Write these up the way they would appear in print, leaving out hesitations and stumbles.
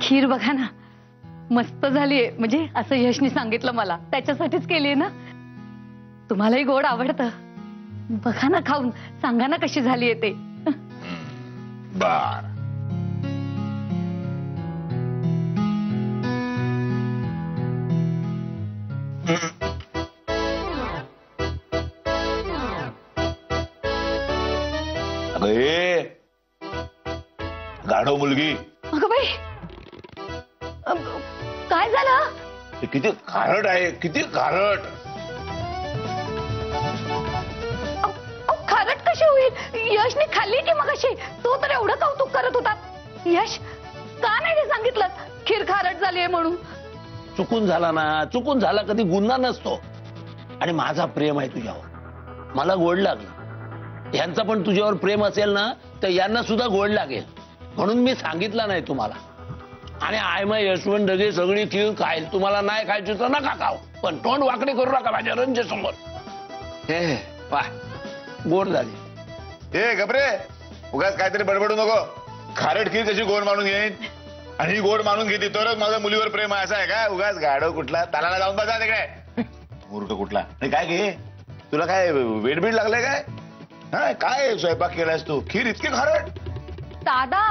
खीर बघा ना, मस्त झालीये. म्हणजे असं यशनी सांगितलं मला, त्याच्यासाठीच केलीये ना. तुम्हालाही गोड आवडतं. बघा ना खाऊन, सांगा ना कशी झालीये ते. बर गाढव मुलगी. अगं बाई, काय झालं? किती खारट आहे, किती खारट. खारट कशी होईल? यशने खाल्ली की मग अशी? तो तर एवढं कौतुक करत होता. यश, का नाही ते सांगितलं खीर खारट झालीये म्हणून? चुकून झाला ना, चुकून झाला, कधी गुन्हा नसतो. आणि माझा प्रेम आहे तुझ्यावर, मला गोड लागलं. यांचा पण तुझ्यावर प्रेम असेल ना, तर यांना सुद्धा गोड लागेल, म्हणून मी सांगितलं नाही तुम्हाला. आणि आयमाय यशवंत ढगे सगळी खीर खाईल, तुम्हाला नाही खायची तर नका खाऊ, पण तोंड वाकडे करू नका माझ्या रंजे समोर. हे पा गोड झाली. ए गबरे, उगाच काहीतरी बडबडू नको. खारट खीर कशी गोड मानून घेईन? आणि ही गोड मानून घेते तरच माझ्या मुलीवर प्रेम आहे असं आहे का? उगाच गाढव कुठला, तालाला जाऊन बसा तिकडे. मूर्ख कुठला. नाही काय घे, तुला काय वेडबीड लागलाय काय? हा, काय स्वयंपाक केलायस तू? खीर इतकी खारट? दादा,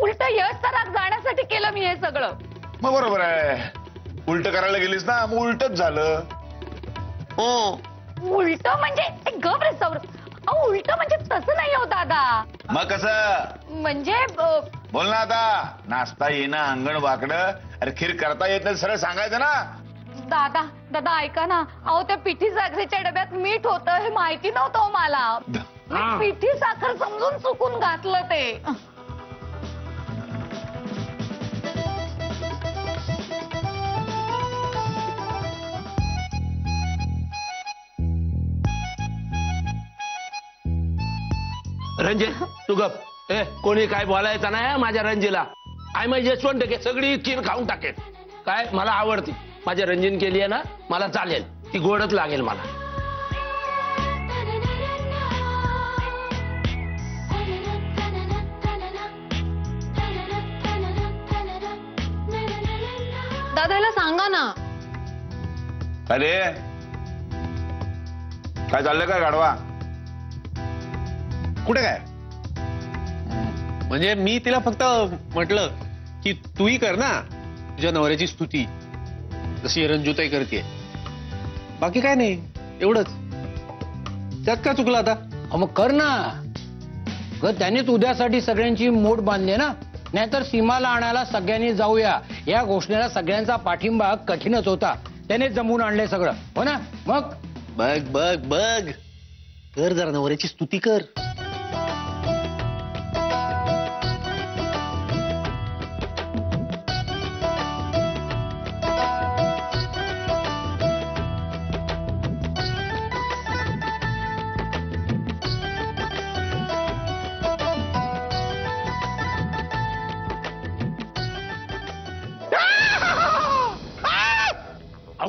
उलट यश तर जाण्यासाठी केलं मी हे सगळं. मग बरोबर आहे, उलट करायला गेलीस ना, मग उलटच झालं. उलट म्हणजे गप रे सौर. उलट म्हणजे तसं नाही हो दादा. मग कसं? म्हणजे बोल ना आता. नाचता येईना अंगण वाकडं. अरे खीर करता येत नाही सरळ सांगायचं ना. दादा दादा ऐका ना. अहो त्या पिठी साखरेच्या डब्यात मीठ होतं हे माहिती नव्हतं मला. पिठी साखर समजून चुकून घातलं ते. रंजे तू गप. ए कोणी काय बोलायचं नाही माझ्या रंजीला. आय मग यशवंत ढगे सगळी खीर खाऊन टाकेल. काय मला आवडती, माझ्या रंजीन केली आहे ना, मला चालेल, ती गोडच लागेल मला. दादाला सांगा ना. अरे काय चाललंय का गाढवा? कुठे काय? म्हणजे मी तिला फक्त म्हटलं की तूही कर ना तुझ्या नवऱ्याची स्तुती, जशी रंजूताई करते. बाकी काय नाही, एवढंच. त्यात काय चुकलं आता? मग कर ना ग. त्यानेच उद्यासाठी सगळ्यांची मोठ बांधली ना. नाहीतर सीमाला आणायला सगळ्यांनी जाऊया या घोषणेला सगळ्यांचा पाठिंबा कठीणच होता. त्याने जमून आणलंय सगळं, हो ना? मग बघ बघ बघ, कर जरा नवऱ्याची स्तुती कर.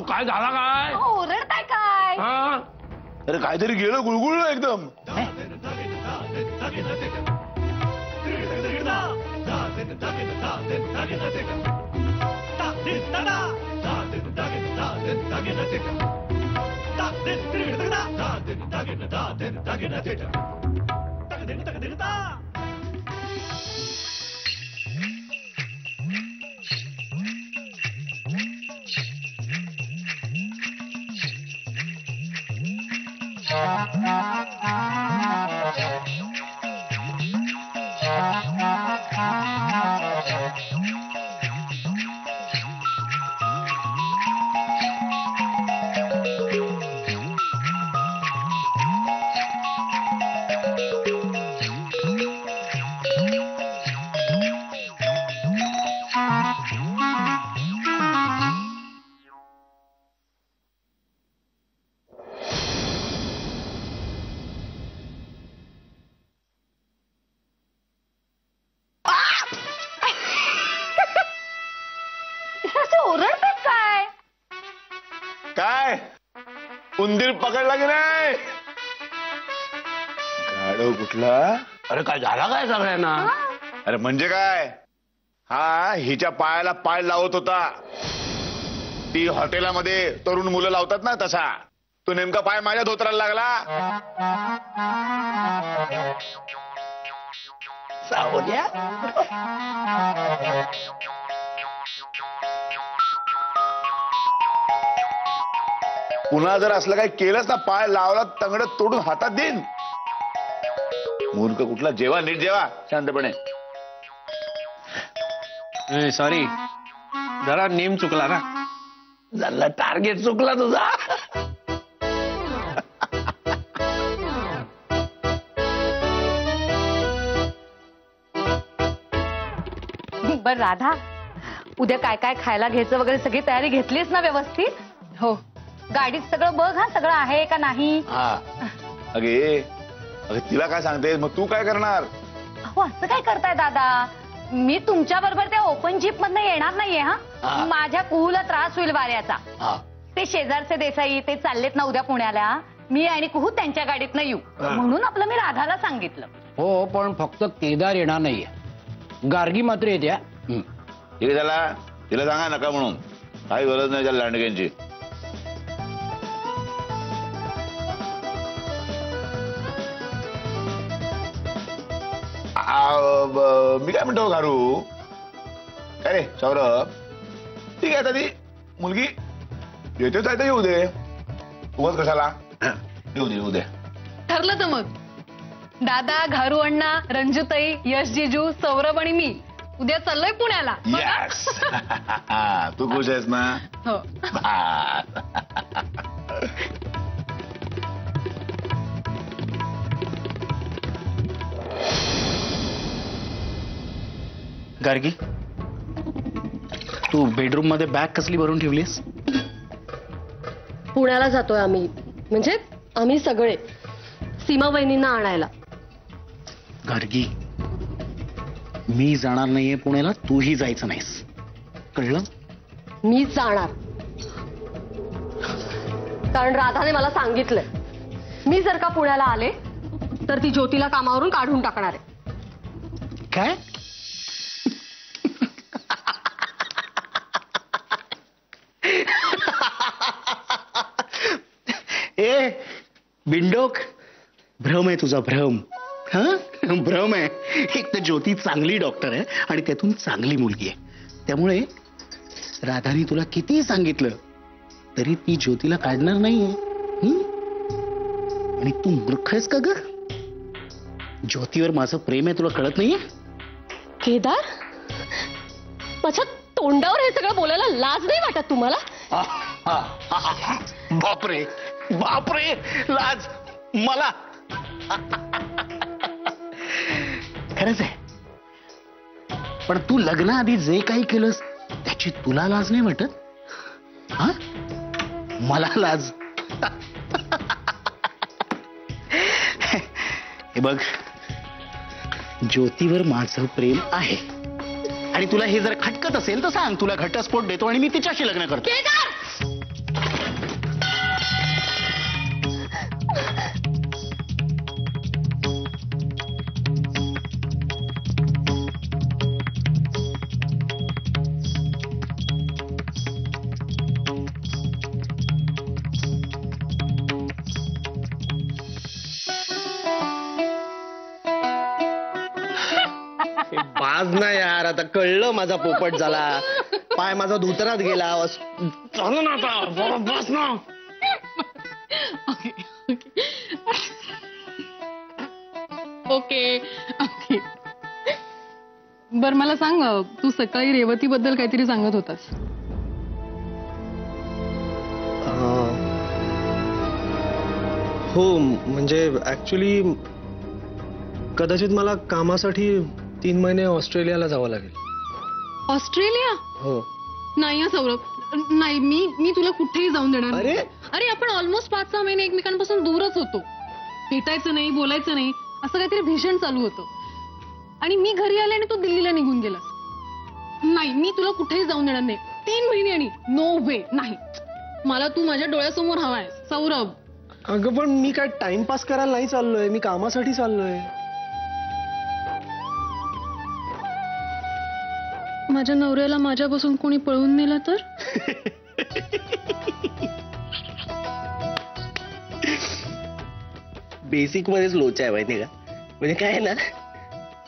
काय झाला काय? ओरडताय काय? अरे काहीतरी गेलं गुळगुळ एकदम. ओरडतात काय? काय उंदीर पकडला की नाही? गाढव कुठला? अरे काय झाला काय सगळ्यांना? अरे म्हणजे काय? हा हिच्या पायाला पाय लावत होता. ती हॉटेलामध्ये तरुण मुलं लावतात ना तसा. तो नेमका पाय माझ्या धोत्राला लागला. सावल्या पुन्हा जर असलं काही केलंच ना, पाय लावला तंगड तोडून हातात देईन. मूर्ख कुठला. जेवा नीट जेवा शांतपणे. सॉरी, जरा नेम चुकला ना. झाला टार्गेट चुकला तुझा. बर राधा, उद्या काय काय खायला घ्यायचं वगैरे सगळी तयारी घेतलीस ना व्यवस्थित? हो. गाडीत सगळं बघ हा, सगळं आहे का नाही. अगे तिला काय सांगतेस, मग तू काय करणार? अहो असं काय करताय दादा, मी तुमच्या बरोबर त्या ओपन जीप मधनं येणार नाहीये. हा, माझ्या कुहूला त्रास होईल वाऱ्याचा. ते शेजारचे देसाई ते चाललेत ना उद्या पुण्याला, मी आणि कुहू त्यांच्या गाडीतनं येऊ म्हणून आपलं मी राधाला सांगितलं. हो, पण फक्त केदार येणार नाहीये, गार्गी मात्र येत्या. ठीक आहे, तिला सांगा नका म्हणून. काही गरज नाही त्या लांडग्यांची. मी काय म्हणतो घारू, काय रे सौरभ, ठीक आहे आता ती मुलगी येतेच आहे तर येऊ दे. उगाच कशाला, येऊ दे. ठरलं तर मग दादा, घारू अण्णा, रंजूताई, यश जीजू, सौरभ आणि मी उद्या चाललोय पुण्याला. यस. तू खुश आहेस ना? हो. गार्गी, तू बेडरूम मध्ये बॅग कसली भरून ठेवलीस? पुण्याला जातोय आम्ही, म्हणजे आम्ही सगळे सीमा वहिनींना आणायला. गार्गी, मी जाणार नाहीये पुण्याला, तूही जायचं नाहीस, कळलं? मी जाणार, कारण राधाने मला सांगितलंय मी जर का पुण्याला आले तर ती ज्योतीला कामावरून काढून टाकणार आहे. काय? ए बिंडोक, भ्रम आहे तुझा, भ्रम. हा, भ्रम आहे. एक तर ज्योती चांगली डॉक्टर आहे आणि त्यातून चांगली मुलगी आहे, त्यामुळे राधाने तुला किती सांगितलं तरी ती ज्योतीला काढणार नाहीये. आणि तू मूर्ख आहेस का ग? ज्योतीवर माझं प्रेम आहे, तुला कळत नाहीये? केदार, माझ्या तोंडावर हे सगळं बोलायला लाज नाही वाटत तुम्हाला? बापरे बापरे, लाज मला. खरंच आहे, पण तू लग्नाआधी जे काही केलंस त्याची तुला लाज नाही वाटत? हा, मला लाज. हे बघ, ज्योतीवर माझं प्रेम आहे आणि तुला हे जर खटकत असेल तर सांग, तुला घटस्फोट देतो आणि मी तिच्याशी लग्न करतो. बाज ना यार, आता कळलं माझा पोपट झाला, पाय माझा धोत्रात गेला. चालू ना आता, बस ना. ओके. बर मला सांग, तू सकाळी रेवती बद्दल काहीतरी सांगत होतास. हो, म्हणजे ऍक्च्युली कदाचित मला कामासाठी 3 महिने ऑस्ट्रेलियाला जावं लागेल. ऑस्ट्रेलिया? हो. नाही सौरभ, नाही. मी तुला कुठेही जाऊन देणार नाही. अरे आपण ऑलमोस्ट 5-6 महिने एकमेकांपासून दूरच होतो. भेटायचं नाही, बोलायचं नाही, असं काहीतरी भीषण चालू होतं. आणि मी घरी आले आणि तू दिल्लीला निघून गेलास. नाही, मी तुला कुठेही जाऊन देणार नाही. 3 महिने आणि नो वे, नाही. मला तू माझ्या डोळ्यासमोर हवाय सौरभ. अगं पण मी काय टाइमपास करायला नाही चाललोय, मी कामासाठी चाललोय. माझ्या नवऱ्याला माझ्यापासून कोणी पळवून नेलं तर? बेसिक मध्येच लोचा आहे माहितीये का? म्हणजे काय आहे ना,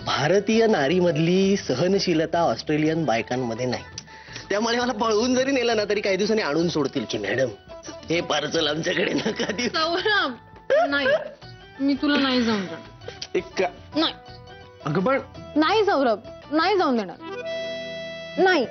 भारतीय नारीमधली सहनशीलता ऑस्ट्रेलियन बायकांमध्ये नाही. त्यामुळे मला पळवून जरी नेलं ना तरी काही दिवसांनी आणून सोडतील की मॅडम हे पार्सल आमच्याकडे नका देऊ. सौरभ, नाही, मी तुला नाही जाऊन देणार. एक नाही. अगं पण नाही सौरभ, नाही जाऊन देणार. नाही.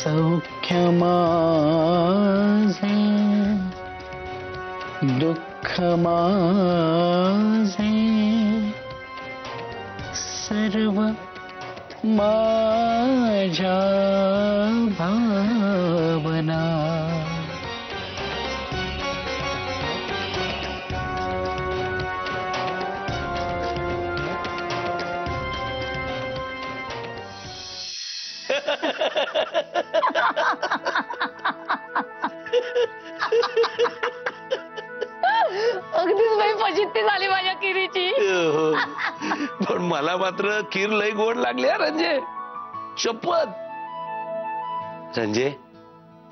सौख्य माझे दुःख माझे सर्व माझ्या भावना. अगदीच बाई फजिती झाली माझ्या खिरीची. पण मला मात्र खीर लय गोड लागली हा रंजे, शपथ. रंजे,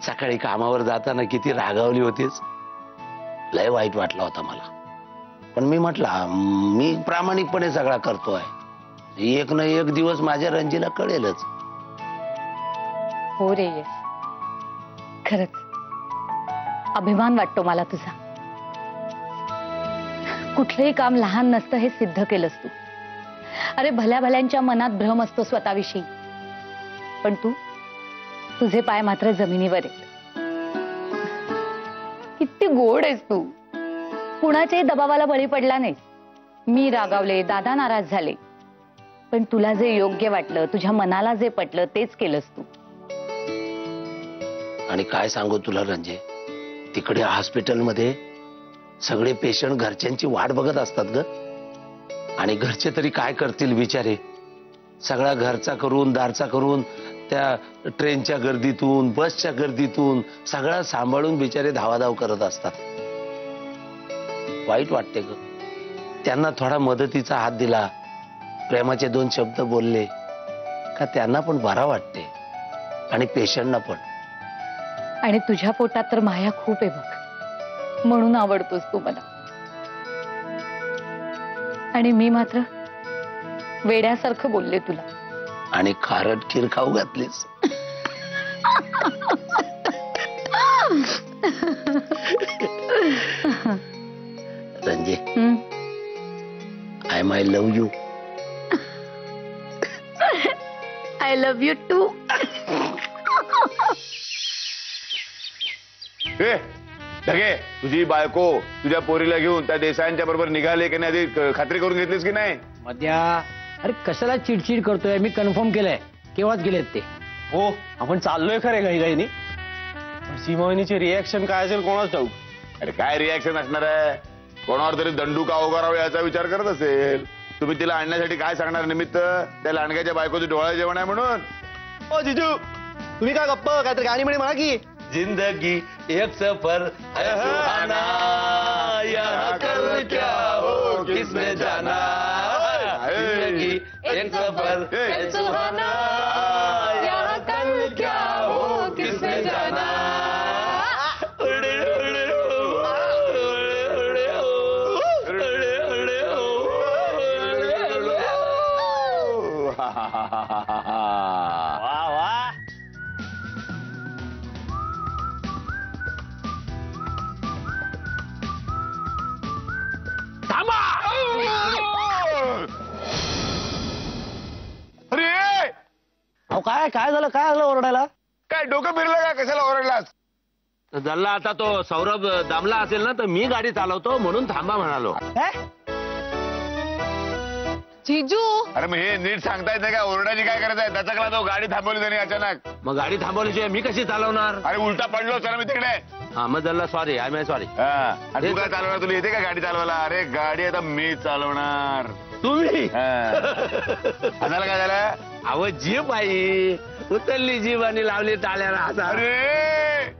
सकाळी कामावर जाताना किती रागावली होतीस, लय वाईट वाटला होता मला. पण मी म्हटलं मी प्रामाणिकपणे सगळा करतोय, एक ना एक दिवस माझ्या रंजीला कळेलच. हो रे, खरंच अभिमान वाटतो मला तुझा. कुठलंही काम लहान नसतं हे सिद्ध केलंस तू. अरे भल्या भल्यांच्या मनात भ्रम असतो स्वतःविषयी, पण तुझे पाय मात्र जमिनीवर आहेत. किती गोड आहेस तू. कुणाच्याही दबावाला बळी पडला नाहीस. मी रागावले, दादा नाराज झाले, पण तुला जे योग्य वाटलं, तुझ्या मनाला जे पटलं तेच केलंस तू. आणि काय सांगू तुला रंजे, तिकडे हॉस्पिटलमध्ये सगळे पेशंट घरच्यांची वाट बघत असतात ग. आणि घरचे तरी काय करतील बिचारे, सगळा घरचा करून दारचा करून त्या ट्रेनच्या गर्दीतून बसच्या गर्दीतून सगळं सांभाळून बिचारे धावाधाव करत असतात. वाईट वाटते ग. त्यांना थोडा मदतीचा हात दिला, प्रेमाचे 2 शब्द बोलले का त्यांना पण बरा वाटते आणि पेशंटना पण. आणि तुझ्या पोटात तर माया खूप आहे बघ, म्हणून आवडतोस तू मला. आणि मी मात्र वेड्यासारखं बोलले तुला. आणि खारट खीर खाऊ घातलीस. रंजे, I my love you. I love you too. Dhage, तुझी बायको तुझ्या पोरीला घेऊन त्या देसायांच्या बरोबर निघाले की नाही आधी खात्री करून घेतलीस की नाही? मध्या, अरे कशाला चिडचिड करतोय, मी कन्फर्म केलंय, केव्हाच गेलेत ते. हो, आपण चाललोय खरे घाई घाईनी. सीमावहिनीचे रिॲक्शन काय असेल कोणाच ठाऊक. अरे काय रिॲक्शन असणार आहे, कोणावर तरी दंडू का उगारावा याचा विचार करत असेल. तुम्ही तिला आणण्यासाठी काय सांगणार निमित्त, त्या लांडग्याच्या बायकोचं डोळा जेवण आहे म्हणून. ओ जिजू, तुम्ही काय गप्प काहीतरी गाणी म्हणे म्हणा की. जिंदगी एक सफर है सुहाना, यहाँ कल क्या हो किसने जाना. जिंदगी एक सफर है सुहाना, यहाँ कल क्या हो किसने जाना. वा वा. अरे काय काय झालं, काय झालं ओरडायला? काय डोकं फिरलं का, कशाला ओरडलास? जल्ला आता तो सौरभ दमला असेल ना तर मी गाडी चालवतो म्हणून थांबा म्हणालो. जिजू अरे मग हे नीट सांगता येत नाही का? ओरडाची काय करायचं आहे? त्याच्याकडे तो गाडी थांबवली त्याने अचानक. मग गाडी थांबवल्याशिवाय मी कशी चालवणार? अरे उलटा पडलो चला मी तिकडे. हा मग जल्ला सॉरी, आय एम सॉरी. तू काय चालवणार? तुला येते का गाडी चालवायला? अरे गाडी आता मी चालवणार. तुम्ही झालं काय झालं? अहो जीप आई उचलली जीप आणि लावली टाळ्याला आता. अरे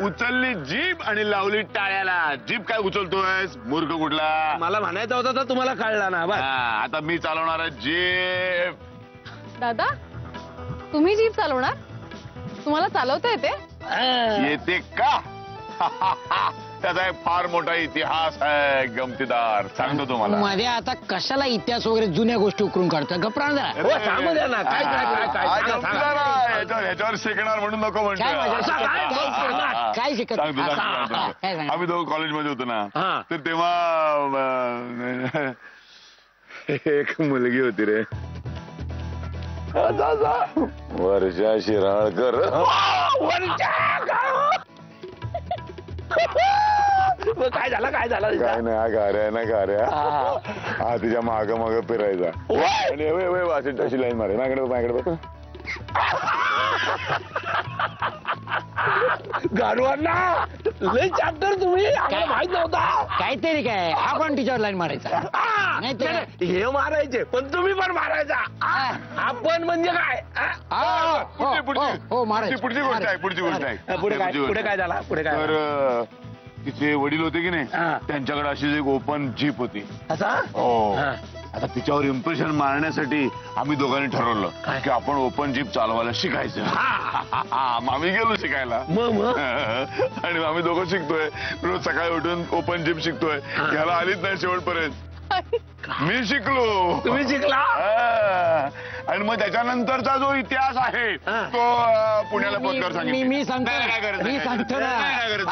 उचलली जीप आणि लावली टाळ्याला. जीप काय उचलतोय मूर्ख कुठला? मला म्हणायचं होतं तर तुम्हाला कळला ना. बस आता मी चालवणार आहे जीप. दादा तुम्ही जीप चालवणार? तुम्हाला चालवता येते? येते का? त्याचा एक फार मोठा इतिहास आहे गमतीदार, सांगतो तुम्हाला. मध्ये आता कशाला इतिहास वगैरे जुन्या गोष्टी उकरून काढता? गप्रांदा हो, सांगू द्या ना. काय गमतीदार आहे. ह्याच्यावर शिकणार म्हणून नको म्हणतो. काय शिकत? आम्ही दोघं कॉलेजमध्ये होतो ना, तर तेव्हा एक मुलगी होती रे, वर्षा शिराळकर. काय झालं काय झालं? काय नाही, हा गाऱ्या ना गाऱ्या, हा तिच्या माग माग फिरायचा आणि वाचून तशी लाईन मारे. माझ्याकडे माझ्याकडे गारवांना लय चॅप्टर तुम्ही माहित नव्हता. काहीतरी काय आपण तिच्यावर लाईन मारायचा नाही तर हे मारायचे पण तुम्ही पण मारायचा. आपण म्हणजे काय? हो मारायचं. पुढची गोष्ट आहे, पुढची गोष्ट आहे. पुढे काय झाला? पुढे काय? तर तिचे वडील होते की नाही, त्यांच्याकडे अशीच एक ओपन जीप होती. हो. आता तिच्यावर इम्प्रेशन मारण्यासाठी आम्ही दोघांनी ठरवलं की आपण ओपन जीप चालवायला शिकायचं. आम्ही गेलो शिकायला आणि आम्ही दोघं शिकतोय. रोज सकाळी उठून ओपन जीप शिकतोय. ह्याला आलीच नाही शेवटपर्यंत. मी शिकलो. तुम्ही शिकला? आणि मग त्याच्यानंतरचा जो इतिहास आहे तो पुण्याला पोचल्यावर सांगितलं. मी सांगतो ना.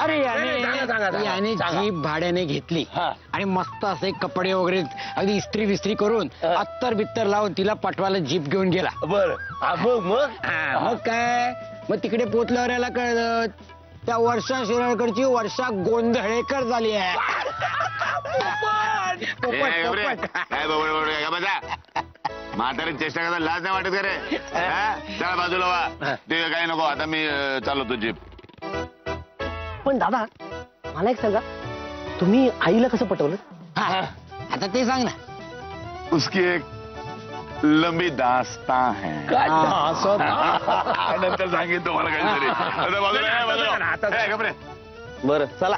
अरे याने जीप भाड्याने घेतली आणि मस्त असे कपडे वगैरे अगदी इस्त्री विस्त्री करून अत्तर बित्तर लावून तिला पटवायला जीप घेऊन गेला. बर मग काय, मग तिकडे पोचल्यावर याला कळलं त्या वर्षा शिराळकरची वर्षा गोंधळेकर झाली आहे. काय म्हातारी चेष्टा करता लाज नाही वाटत का रे? चला बाजूला वा, ते काही नको. आता मी चालवतो जीप. पण दादा मला एक सांगा, तुम्ही आईला कसं पटवलं? आता ते सांग ना. उसकी एक लंबी दास्तां है. नंतर सांगेन तुम्हाला काहीतरी. आता बाजूला. बरं चला.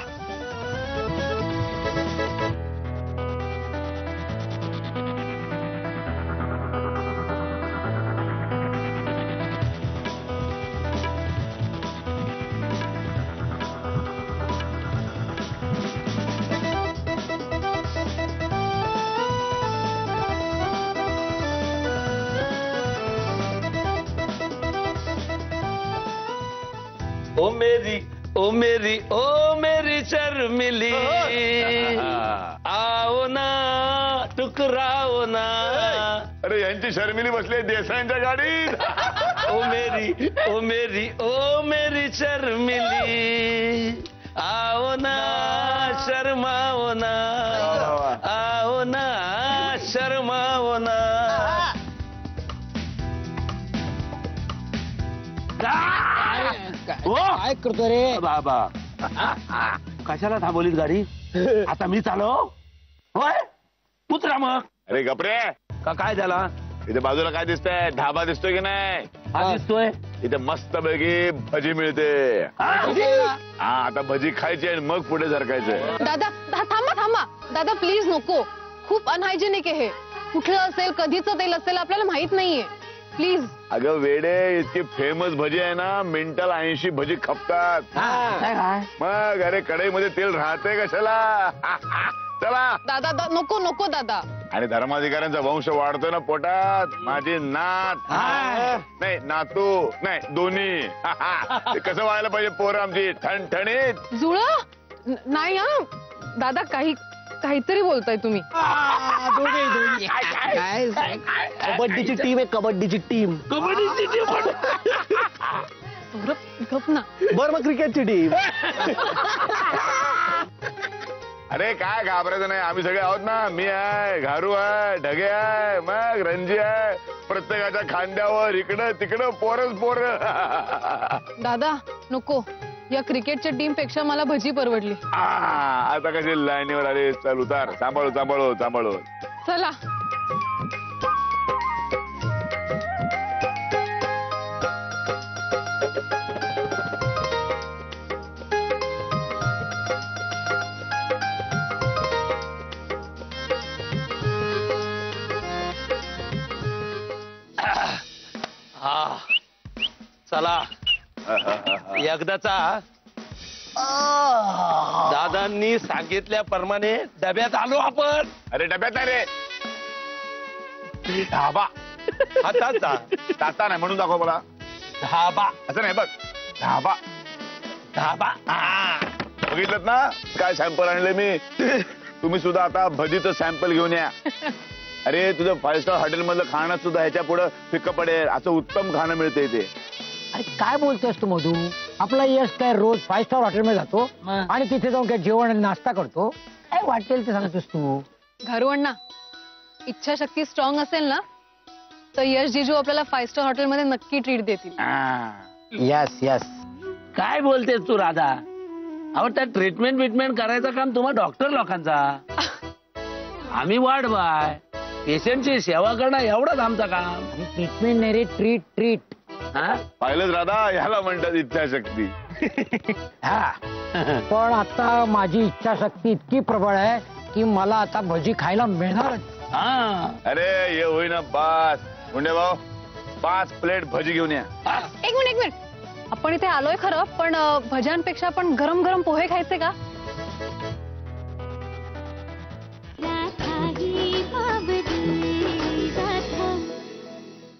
ओ मेरी शर्मिली, आओ ना टुकराओ ना. अरे यांची शर्मिली बसली देसाईंच्या गाडीत. ओ मेरी शर्मिली, आओ ना शर्माओ ना, आओ ना शर्माओ ना. काय करतो रे बाबा? कशाला थांबवलीत गाडी? आता मी चालव? होय उतरा मग. अरे गपरे, का काय झाला? इथे बाजूला काय दिसतंय? ढाबा दिसतोय की नाही? हा दिसतोय. इथे मस्त पैकी भजी मिळते. हा आता भजी खायची आणि मग पुढे सरकायचं. दादा थांबा दादा प्लीज नको. खूप अनहायजेनिक आहे हे. कुठलं असेल, कधीचं तेल असेल आपल्याला माहित नाहीये. प्लीज. अगं वेडे, इतकी फेमस भजी आहे ना, मिनिटाला 80 भजी खपतात. मग अरे कढईमध्ये तेल राहते कशाला? चला दादा नको दादा. आणि धर्माधिकाऱ्यांचा वंश वाढतोय ना पोटात. माझी नात नाही, नातू नाही, दोन्ही. ते कसं व्हायला पाहिजे पोरं आमची ठणठणीत. जुळ नाही हा दादा. काहीतरी बोलताय तुम्ही. कबड्डीची टीम आहे, कबड्डीची टीम. सौरभ गप ना. बरं मग क्रिकेटची टीम. अरे काय घाबरायचं नाही, आम्ही सगळे आहोत ना. मी आहे, घारू आहे, ढगे आहे, मग रणजी आहे. प्रत्येकाच्या खांद्यावर इकडं तिकडं पोरच पोर. दादा नको, या क्रिकेटच्या टीम पेक्षा मला भजी परवडली. आता कशी लाईनीवर आले. चल उतार, सांभाळू सांभाळू सांभाळू. चला. हा चला एकदाचा दादांनी सांगितल्याप्रमाणे डब्यात आलो आपण. अरे डब्यात नाही रे, धाबा. ताता नाही म्हणून दाखव मला. धाबा असं नाही बघ, धाबा. धाबा. बघितलं ना काय सॅम्पल आणले मी. तुम्ही सुद्धा आता भजीचं सॅम्पल घेऊन या. अरे तुझं 5 स्टार हॉटेल मधलं खाणं सुद्धा ह्याच्या पुढे फिक्क पडेल, असं उत्तम खाणं मिळतं इथे. अरे काय बोलतोस तू मधू? आपला यश काय रोज 5 स्टार हॉटेलमध्ये जातो आणि तिथे जाऊन काय जेवण आणि नाश्ता करतो? काय वाटेल ते सांगतोस तू? घरवण्णा, इच्छाशक्ती स्ट्रॉंग असेल ना तर यश जीजू आपल्याला 5 स्टार हॉटेलमध्ये नक्की ट्रीट देतील. Yes yes. काय बोलतेस तू राधा? अहो त्या ट्रीटमेंट करायचं काम तुम्हा डॉक्टर लोकांचा. आम्ही वाढ बाय पेशंटची सेवा करणं एवढंच आमचं काम. ट्रीटमेंट नाही रे, ट्रीट ट्रीट. पाहिलंच राधा, ह्याला म्हणतात इच्छाशक्ती. हा पण आता माझी इच्छाशक्ती इतकी प्रबळ आहे की मला आता भजी खायला मिळणारच. अरे ये होईना बास. मुंडे भाऊ 5 प्लेट भजी घेऊन या. एक मिनिट. आपण इथे आलोय खरं, पण भज्यांपेक्षा पण गरम गरम पोहे खायचे का?